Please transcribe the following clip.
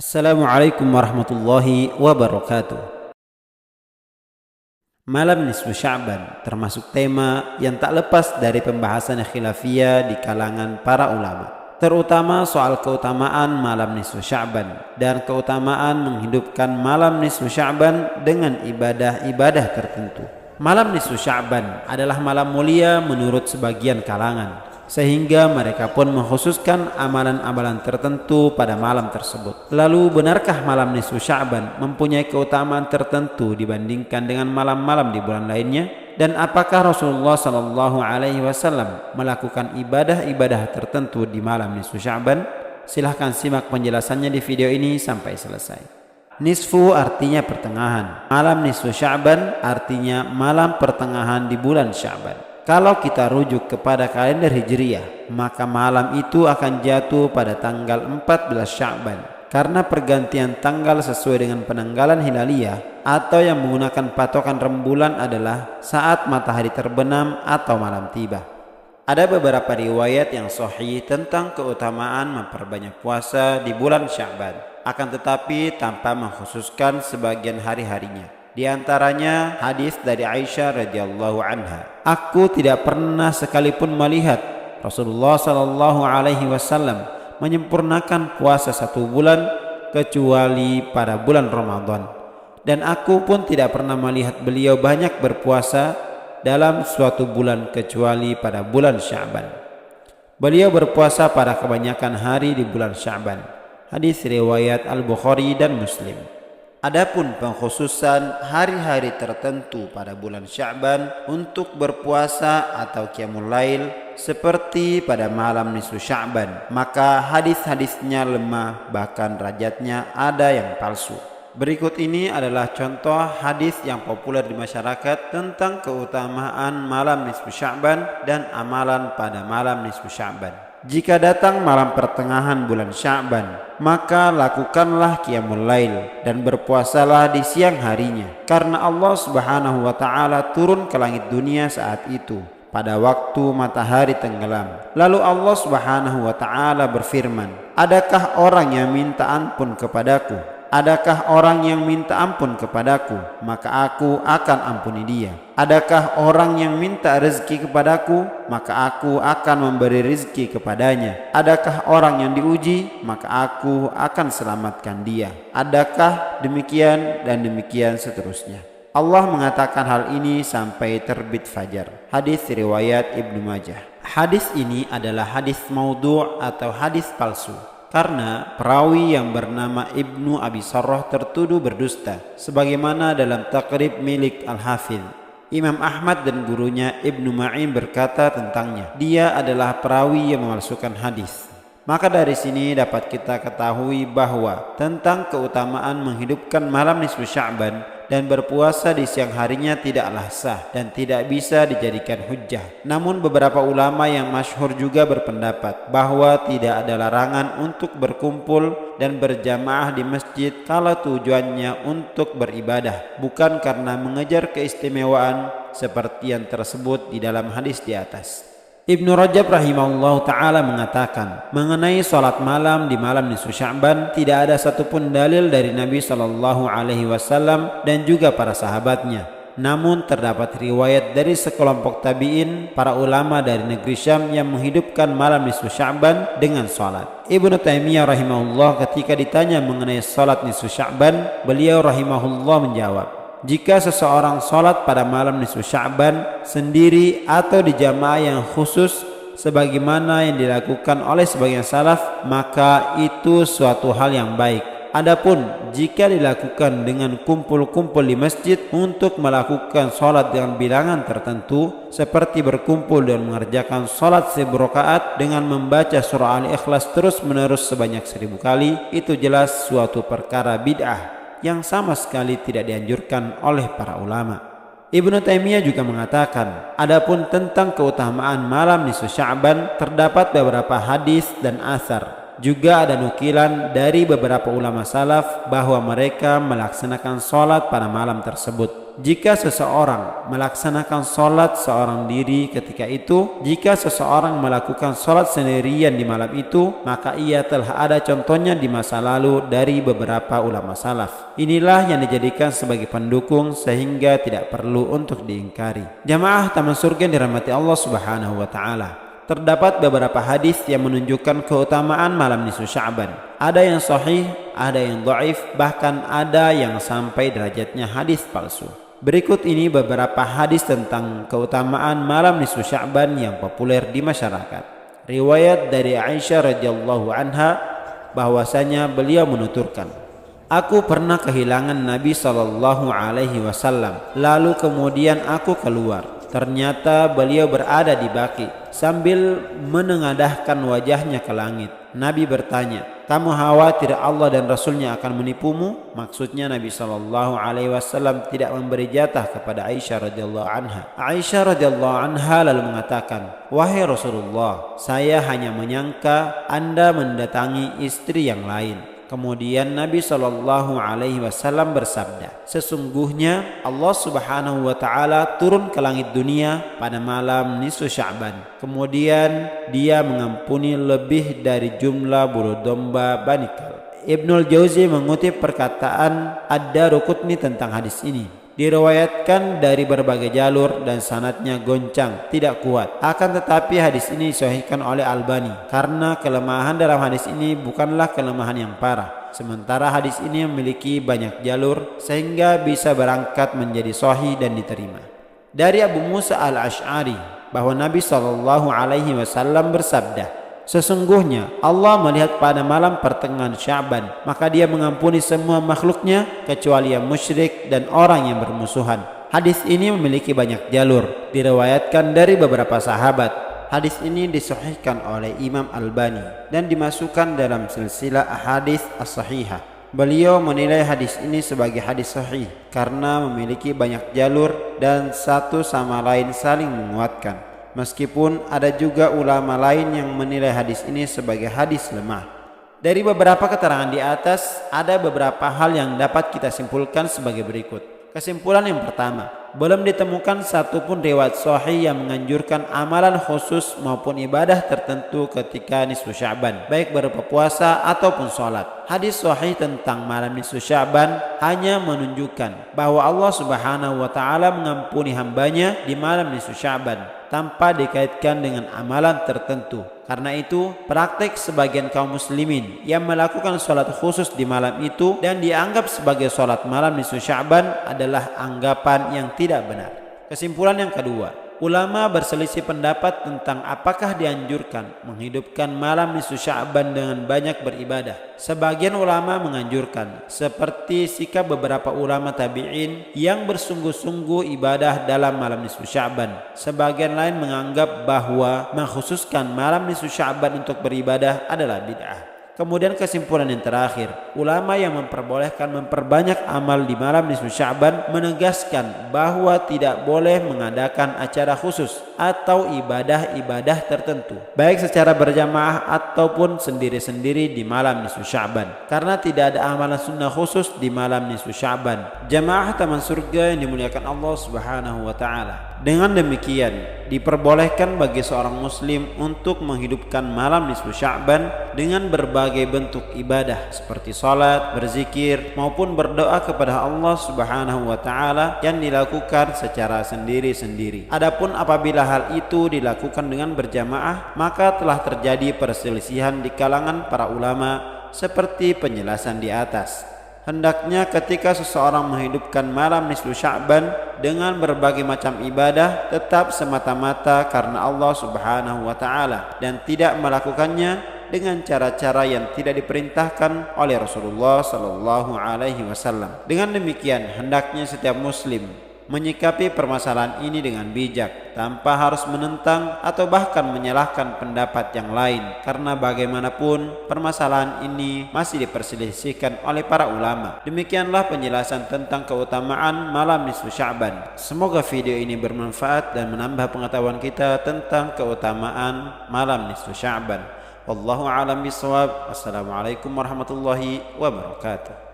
Assalamualaikum warahmatullahi wabarakatuh. Malam nisfu Sya'ban termasuk tema yang tak lepas dari pembahasan khilafiyah di kalangan para ulama, terutama soal keutamaan malam nisfu Sya'ban dan keutamaan menghidupkan malam nisfu Sya'ban dengan ibadah-ibadah tertentu. Malam nisfu Sya'ban adalah malam mulia menurut sebagian kalangan, sehingga mereka pun mengkhususkan amalan-amalan tertentu pada malam tersebut. Lalu benarkah malam nisfu Sya'ban mempunyai keutamaan tertentu dibandingkan dengan malam-malam di bulan lainnya? Dan apakah Rasulullah SAW melakukan ibadah-ibadah tertentu di malam nisfu Sya'ban? Silahkan simak penjelasannya di video ini sampai selesai. Nisfu artinya pertengahan. Malam nisfu Sya'ban artinya malam pertengahan di bulan Sya'ban. Kalau kita rujuk kepada kalender Hijriyah, maka malam itu akan jatuh pada tanggal 14 Sya'ban. Karena pergantian tanggal sesuai dengan penanggalan Hilaliyah atau yang menggunakan patokan rembulan adalah saat matahari terbenam atau malam tiba. Ada beberapa riwayat yang sahih tentang keutamaan memperbanyak puasa di bulan Sya'ban, akan tetapi tanpa mengkhususkan sebagian hari-harinya. Di antaranya hadis dari Aisyah radhiyallahu anha, "Aku tidak pernah sekalipun melihat Rasulullah sallallahu alaihi wasallam menyempurnakan puasa 1 bulan kecuali pada bulan Ramadan, dan aku pun tidak pernah melihat beliau banyak berpuasa dalam suatu bulan kecuali pada bulan Sya'ban. Beliau berpuasa pada kebanyakan hari di bulan Sya'ban." Hadis riwayat Al-Bukhari dan Muslim. Adapun pengkhususan hari-hari tertentu pada bulan Sya'ban untuk berpuasa atau qiyamul lail seperti pada malam nisfu Sya'ban, maka hadis-hadisnya lemah, bahkan derajatnya ada yang palsu. Berikut ini adalah contoh hadis yang populer di masyarakat tentang keutamaan malam nisfu Sya'ban dan amalan pada malam nisfu Sya'ban. Jika datang malam pertengahan bulan Sya'ban, maka lakukanlah qiyamul lail dan berpuasalah di siang harinya, karena Allah Subhanahu wa taala turun ke langit dunia saat itu pada waktu matahari tenggelam. Lalu Allah Subhanahu wa taala berfirman, "Adakah orang yang minta ampun kepadaku? Adakah orang yang minta ampun kepadaku? Maka aku akan ampuni dia. Adakah orang yang minta rezeki kepadaku? Maka aku akan memberi rezeki kepadanya. Adakah orang yang diuji? Maka aku akan selamatkan dia. Adakah demikian dan demikian seterusnya." Allah mengatakan hal ini sampai terbit fajar. Hadis riwayat Ibnu Majah. Hadis ini adalah hadis maudhu' atau hadis palsu, karena perawi yang bernama Ibnu Abi Sarrah tertuduh berdusta, sebagaimana dalam Taqrib milik Al-Hafidh. Imam Ahmad dan gurunya Ibnu Ma'in berkata tentangnya, dia adalah perawi yang memalsukan hadis. Maka dari sini dapat kita ketahui bahwa tentang keutamaan menghidupkan malam nisfu Sya'ban dan berpuasa di siang harinya tidaklah sah dan tidak bisa dijadikan hujjah. Namun beberapa ulama yang masyhur juga berpendapat bahwa tidak ada larangan untuk berkumpul dan berjamaah di masjid kalau tujuannya untuk beribadah, bukan karena mengejar keistimewaan seperti yang tersebut di dalam hadis di atas. Ibnu Rajab rahimahullah ta'ala mengatakan mengenai salat malam di malam nisfu Sya'ban, tidak ada satupun dalil dari Nabi SAW dan juga para sahabatnya. Namun terdapat riwayat dari sekelompok tabi'in, para ulama dari negeri Syam, yang menghidupkan malam nisfu Sya'ban dengan salat. Ibnu Taimiyah rahimahullah ketika ditanya mengenai salat nisfu Sya'ban, beliau rahimahullah menjawab, jika seseorang sholat pada malam nisfu Sya'ban sendiri atau di jamaah yang khusus sebagaimana yang dilakukan oleh sebagian salaf, maka itu suatu hal yang baik. Adapun jika dilakukan dengan kumpul-kumpul di masjid untuk melakukan sholat dengan bilangan tertentu, seperti berkumpul dan mengerjakan sholat 1000 rakaat dengan membaca surah Al-Ikhlas terus menerus sebanyak 1000 kali, itu jelas suatu perkara bid'ah yang sama sekali tidak dianjurkan oleh para ulama. Ibnu Taimiyah juga mengatakan, adapun tentang keutamaan malam nisfu Sya'ban terdapat beberapa hadis dan athar. Juga ada nukilan dari beberapa ulama salaf bahwa mereka melaksanakan sholat pada malam tersebut. Jika seseorang melaksanakan sholat seorang diri ketika itu, jika seseorang melakukan sholat sendirian di malam itu, maka ia telah ada contohnya di masa lalu dari beberapa ulama salaf. Inilah yang dijadikan sebagai pendukung sehingga tidak perlu untuk diingkari. Jamaah Taman Surga yang dirahmati Allah Subhanahu wa Ta'ala, terdapat beberapa hadis yang menunjukkan keutamaan malam nisfu Sya'ban. Ada yang sahih, ada yang dhaif, bahkan ada yang sampai derajatnya hadis palsu. Berikut ini beberapa hadis tentang keutamaan malam nisfu Sya'ban yang populer di masyarakat. Riwayat dari Aisyah radhiyallahu anha bahwasanya beliau menuturkan, "Aku pernah kehilangan Nabi SAW, lalu kemudian aku keluar. Ternyata beliau berada di baki sambil menengadahkan wajahnya ke langit. Nabi bertanya, 'Kamu khawatir Allah dan Rasulnya akan menipumu?' Maksudnya Nabi SAW tidak memberi jatah kepada Aisyah radhiyallahu anha. Aisyah radhiyallahu anha lalu mengatakan, 'Wahai Rasulullah, saya hanya menyangka Anda mendatangi istri yang lain.' Kemudian Nabi SAW bersabda, 'Sesungguhnya Allah Subhanahu wa Ta'ala turun ke langit dunia pada malam nisfu Sya'ban. Kemudian Dia mengampuni lebih dari jumlah bulu domba Bani Kalb.'" Ibnul Jauzi mengutip perkataan Ad-Daruqutni tentang hadis ini. Diriwayatkan dari berbagai jalur dan sanadnya goncang, tidak kuat. Akan tetapi hadis ini disahihkan oleh Albani karena kelemahan dalam hadis ini bukanlah kelemahan yang parah. Sementara hadis ini memiliki banyak jalur sehingga bisa berangkat menjadi sahih dan diterima. Dari Abu Musa al-Ash'ari bahwa Nabi SAW bersabda, "Sesungguhnya Allah melihat pada malam pertengahan Sya'ban, maka Dia mengampuni semua makhluknya kecuali yang musyrik dan orang yang bermusuhan." Hadis ini memiliki banyak jalur, diriwayatkan dari beberapa sahabat. Hadis ini disahihkan oleh Imam Albani dan dimasukkan dalam silsilah ahadits as-sahihah. Beliau menilai hadis ini sebagai hadis sahih karena memiliki banyak jalur dan satu sama lain saling menguatkan. Meskipun ada juga ulama lain yang menilai hadis ini sebagai hadis lemah. Dari beberapa keterangan di atas, ada beberapa hal yang dapat kita simpulkan sebagai berikut. Kesimpulan yang pertama, belum ditemukan satupun riwayat sahih yang menganjurkan amalan khusus maupun ibadah tertentu ketika nisfu Sya'ban, baik berupa puasa ataupun sholat. Hadis sahih tentang malam nisfu Sya'ban hanya menunjukkan bahwa Allah Subhanahu wa Ta'ala mengampuni hambanya di malam nisfu Sya'ban tanpa dikaitkan dengan amalan tertentu. Karena itu, praktik sebagian kaum muslimin yang melakukan sholat khusus di malam itu dan dianggap sebagai sholat malam nisfu Sya'ban adalah anggapan yang tidak benar. Kesimpulan yang kedua, ulama berselisih pendapat tentang apakah dianjurkan menghidupkan malam nisfu Sya'ban dengan banyak beribadah. Sebagian ulama menganjurkan, seperti sikap beberapa ulama tabi'in yang bersungguh-sungguh ibadah dalam malam nisfu Sya'ban. Sebagian lain menganggap bahwa mengkhususkan malam nisfu Sya'ban untuk beribadah adalah bid'ah. Kemudian kesimpulan yang terakhir, ulama yang memperbolehkan memperbanyak amal di malam nisfu Sya'ban menegaskan bahwa tidak boleh mengadakan acara khusus atau ibadah-ibadah tertentu, baik secara berjamaah ataupun sendiri-sendiri di malam nisfu Sya'ban, karena tidak ada amalan sunnah khusus di malam nisfu Sya'ban. Jamaah Taman Surga yang dimuliakan Allah Subhanahu wa Ta'ala, dengan demikian diperbolehkan bagi seorang muslim untuk menghidupkan malam nisfu Sya'ban dengan berbagai bentuk ibadah seperti salat, berzikir maupun berdoa kepada Allah Subhanahu wa Ta'ala yang dilakukan secara sendiri-sendiri. Adapun apabila hal itu dilakukan dengan berjamaah, maka telah terjadi perselisihan di kalangan para ulama seperti penjelasan di atas. Hendaknya ketika seseorang menghidupkan malam nisfu Sya'ban dengan berbagai macam ibadah tetap semata-mata karena Allah Subhanahu wa Ta'ala dan tidak melakukannya dengan cara-cara yang tidak diperintahkan oleh Rasulullah sallallahu alaihi wasallam. Dengan demikian, hendaknya setiap muslim menyikapi permasalahan ini dengan bijak tanpa harus menentang atau bahkan menyalahkan pendapat yang lain, karena bagaimanapun permasalahan ini masih diperselisihkan oleh para ulama. Demikianlah penjelasan tentang keutamaan malam nisfu Sya'ban. Semoga video ini bermanfaat dan menambah pengetahuan kita tentang keutamaan malam nisfu Sya'ban. Wallahu a'lam bishawab. Assalamualaikum warahmatullahi wabarakatuh.